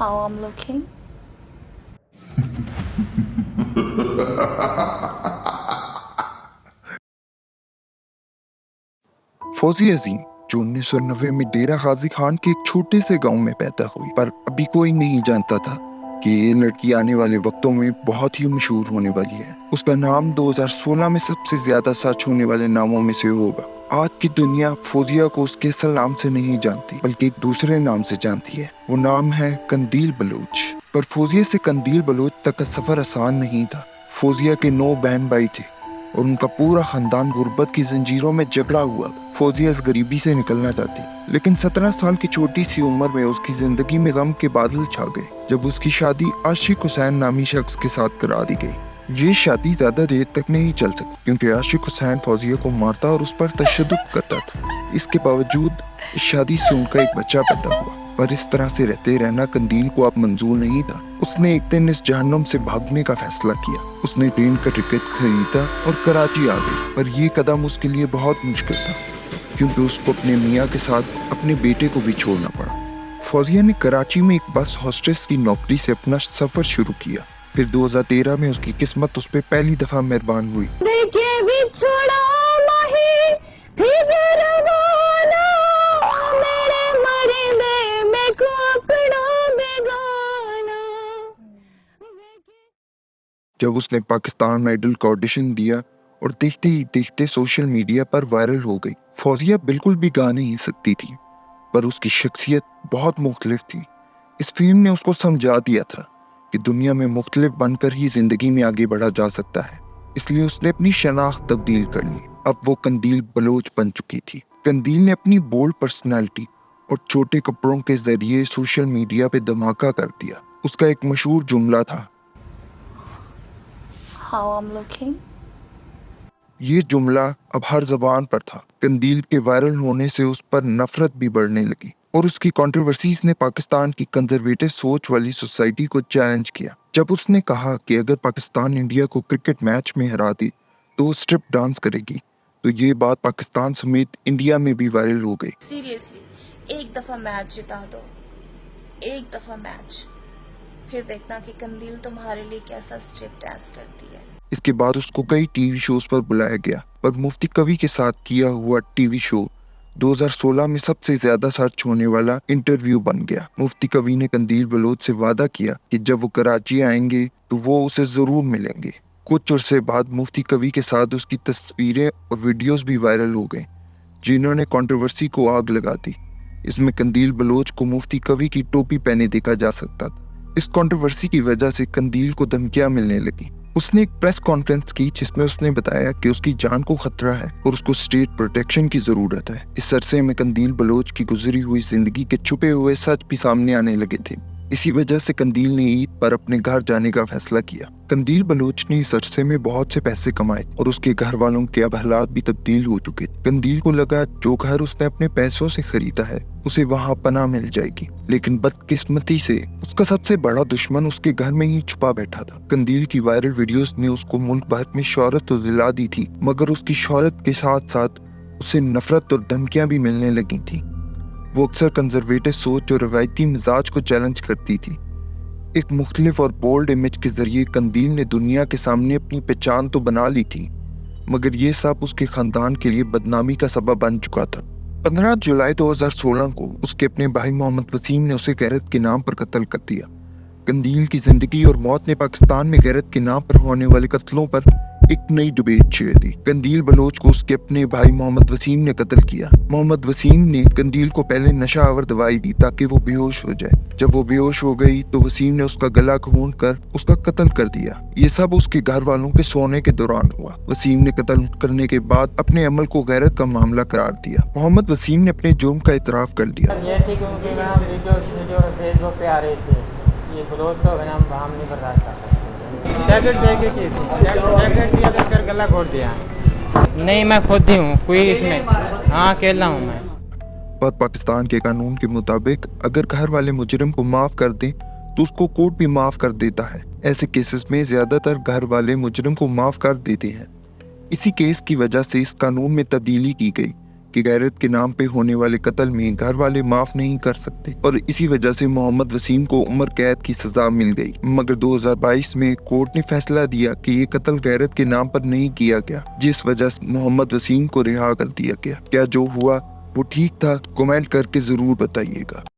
how I'm looking? Fauzia अजीम जो 1990 में डेरा गाजी खान के एक छोटे से गांव में पैदा हुई, पर अभी कोई नहीं जानता था कि ये लड़की आने वाले वक्तों में बहुत ही मशहूर होने वाली है। उसका नाम 2016 में सबसे ज्यादा सर्च होने वाले नामों में से होगा। आज की दुनिया फौजिया को उसके असल नाम से नहीं जानती, बल्कि एक दूसरे नाम से जानती है। वो नाम है कंदील बलोच। पर फौजिया से कंदील बलोच तक का सफर आसान नहीं था। फौजिया के 9 बहन भाई थे और उनका पूरा खानदान गुर्बत की जंजीरों में जकड़ा हुआ। फौजिया इस गरीबी से निकलना चाहती, लेकिन 17 साल की छोटी सी उम्र में उसकी जिंदगी में गम के बादल छा गए जब उसकी शादी आशिक हुसैन नामी शख्स के साथ करा दी गई। ये शादी ज्यादा देर तक नहीं चल सकी क्योंकि आशिक हुसैन फौजिया को मारता और उस पर तशद्दुद करता था। इसके बावजूद इस शादी से उनका एक बच्चा पैदा हुआ, पर इस तरह से रहते रहना कंदील को अब मंजूर नहीं था। उसने एक दिन इस जहन्नुम से भागने का फैसला किया। उसने ट्रेन का टिकट खरीदा और कराची आ गई, पर यह कदम उसके लिए बहुत मुश्किल था क्योंकि उसको अपने मियाँ के साथ अपने बेटे को भी छोड़ना पड़ा। फौजिया ने कराची में एक बस हॉस्टेस की नौकरी से अपना सफर शुरू किया। फिर 2013 में उसकी किस्मत उस पर पहली दफा मेहरबान हुई। जब उसने पाकिस्तान आइडल का ऑडिशन दिया और देखते ही देखते सोशल मीडिया पर वायरल हो गई। फौजिया बिल्कुल भी गा नहीं सकती थी, पर उसकी शख्सियत बहुत मुख्तलिफ थी। इस फिल्म ने उसको समझा दिया था कि दुनिया में मुख्तलिफ बनकर ही जिंदगी में आगे बढ़ा जा सकता है। इसलिए उसने अपनी शनाख्त तब्दील कर ली। अब वो कंदील बलोच बन चुकी थी। कंदील ने अपनी बोल्ड पर्सनैलिटी और छोटे कपड़ों के जरिए सोशल मीडिया पे धमाका कर दिया। उसका एक मशहूर जुमला था, How I'm looking? ये जुमला अब हर जबान पर था। कंदील के वायरल होने से उस पर नफरत भी बढ़ने लगी और उसकी कंट्रोवर्सीज ने पाकिस्तान की कंजर्वेटिव सोच वाली सोसाइटी को चैलेंज किया। जब उसने कहा कि अगर पाकिस्तान इंडिया को क्रिकेट मैच में हरा दी तो वो स्ट्रिप डांस करेगी, तो ये बात पाकिस्तान समेत इंडिया में भी वायरल हो गई। सीरियसली एक दफा मैच जिता दो, एक दफा मैच, फिर देखना कि कंदील तुम्हारे लिए कैसा स्ट्रिप डांस करती है। इसके बाद उसको कई टीवी शोज पर बुलाया गया, पर मुफ्ती कवि के साथ किया हुआ टीवी शो 2016 में सबसे ज्यादा सर्च होने वाला इंटरव्यू बन गया। मुफ्ती कवि ने कंदील बलोच से वादा किया कि जब वो कराची आएंगे तो वो उसे जरूर मिलेंगे। कुछ अरसे बाद मुफ्ती कवि के साथ उसकी तस्वीरें और वीडियोस भी वायरल हो गए, जिन्होंने कंट्रोवर्सी को आग लगा दी। इसमें कंदील बलोच को मुफ्ती कवि की टोपी पहने देखा जा सकता था। इस कंट्रोवर्सी की वजह से कंदील को धमकियां मिलने लगी। उसने एक प्रेस कॉन्फ्रेंस की जिसमें उसने बताया कि उसकी जान को खतरा है और उसको स्टेट प्रोटेक्शन की जरूरत है। इस अरसे में कंदील बलोच की गुजरी हुई जिंदगी के छुपे हुए सच भी सामने आने लगे थे। इसी वजह से कंदील ने ईद पर अपने घर जाने का फैसला किया। कंदील बलोच ने इस अरसे में बहुत से पैसे कमाए और उसके घर वालों के अब हालात भी तब्दील हो चुके थे। कंदील को लगा जो घर उसने अपने पैसों से खरीदा है उसे वहां पनाह मिल जाएगी, लेकिन बदकिस्मती से उसका सबसे बड़ा दुश्मन उसके घर में ही छुपा बैठा था। कंदील की वायरल वीडियोस ने उसको मुल्क भर में शोहरत तो दिला दी थी, मगर उसकी शोहरत के साथ साथ उसे नफरत और धमकियां भी मिलने लगी थी। वो अक्सर कंजर्वेटिव सोच और रवायती मिजाज को चैलेंज करती थी। एक मुख्तलिफ और बोल्ड इमेज के जरिए कंदील ने दुनिया के सामने अपनी पहचान तो बना ली थी, मगर ये सब उसके खानदान के लिए बदनामी का सबब बन चुका था। 15 जुलाई 2016 को उसके अपने भाई मोहम्मद वसीम ने उसे गैरत के नाम पर कत्ल कर दिया। कंदील की जिंदगी और मौत ने पाकिस्तान में गैरत के नाम पर होने वाले कत्लों पर एक नई डिबेट छेड़ दी। कंदील बलोच को उसके अपने भाई मोहम्मद वसीम ने कत्ल किया। मोहम्मद वसीम ने कंदील को पहले नशा आवर दवाई दी ताकि वो बेहोश हो जाए। जब वो बेहोश हो गई तो वसीम ने उसका गला घोंट कर उसका कत्ल कर दिया। ये सब उसके घर वालों के सोने के दौरान हुआ। वसीम ने कत्ल करने के बाद अपने अमल को गैरत का मामला करार दिया। मोहम्मद वसीम ने अपने जुर्म का इतराफ कर लिया। ये बलोच तो हम नहीं बर्दाश्त कर सकते। टैबलेट दे के की टैबलेट दिया तो कर गला घोट दिया। नहीं मैं खुद ही हूँ, कोई इसमें हाँ अकेला हूँ मैं। पर पाकिस्तान के कानून के मुताबिक अगर घर वाले मुजरिम को माफ कर दें तो उसको कोर्ट भी माफ कर देता है। ऐसे केसेस में ज्यादातर घर वाले मुजरिम को माफ कर देते हैं। इसी केस की वजह से इस कानून में तब्दीली की गई کہ غیرت کے نام پہ ہونے والے قتل میں گھر والے معاف نہیں کر سکتے اور اسی وجہ سے محمد وسیم کو عمر قید کی سزا مل گئی، مگر 2022 میں کورٹ نے فیصلہ دیا کہ یہ قتل غیرت کے نام پر نہیں کیا گیا، جس وجہ سے محمد وسیم کو رہا کر دیا گیا۔ کیا جو ہوا وہ ٹھیک تھا؟ کمنٹ کر کے ضرور بتائیے گا۔